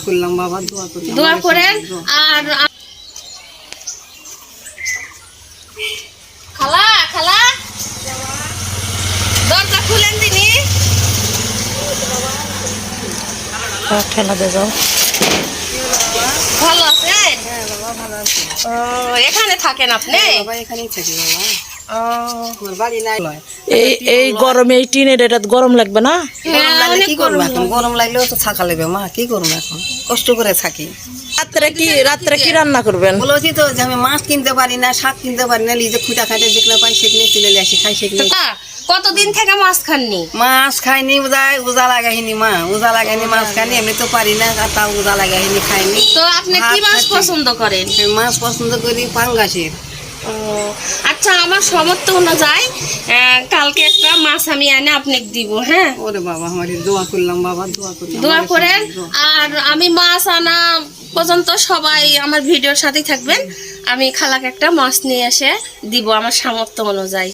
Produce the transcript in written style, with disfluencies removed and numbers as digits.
করলাম বাবা, দোয়া করলাম, দোয়া করেন। আর খালা খালা দরজা খুলেন তিনি। ঠেলা দিয়ে যাও। ভালো আছেন? হ্যাঁ বাবা, ভালো আছি। ও, এখানে থাকেন আপনি? বাবা এখানেই থাকি বাবা, ও, আমার বাড়ি নাই। এই গরমে এই টিনের এটা গরম লাগবে না? গরম লাগলে অনেক কি করবো গরম এখন? গরম লাগলেও তো থাকা লাগবে মা, কি করবো এখন? কষ্ট করে থাকি। রাত্রে কি রান্না করবেন? বলেছি তো যে আমি মাছ কিনতে পারি না, শাক কিনতে পারি না, নিজে খুঁটা খাটে যেখানে পাই সেখানে তুলে নিয়ে আসি, খাই সেখানে। কতদিন থেকে মাছ খাননি? মাছ খাইনি বোধহয়, উজা লাগাইনি মা, উজা লাগাইনি মাছ খাইনি, এমনি তো পারি না, আর তাও উজা লাগাইনি, খাইনি। তো আপনি কি ভাত মাছ খাচ্ছি। পছন্দ করেন? আমি মাছ পছন্দ করি পাঙ্গাসের। ও, আচ্ছা, আমার সমর্থ অনুযায়ী কালকে একটা মাছ আমি এনে আপনাকে দিব, হ্যাঁ? ওরে বাবা, আমার দোয়া করলাম বাবা, দোয়া করলাম, দোয়া আমার করেন। সাথে দোয়া। আর আমি মাছ আনা পর্যন্ত সবাই আমার ভিডিওর সাথেই থাকবেন। আমি খালাকে একটা মাছ নিয়ে এসে দিব আমার সামর্থ্য অনুযায়ী।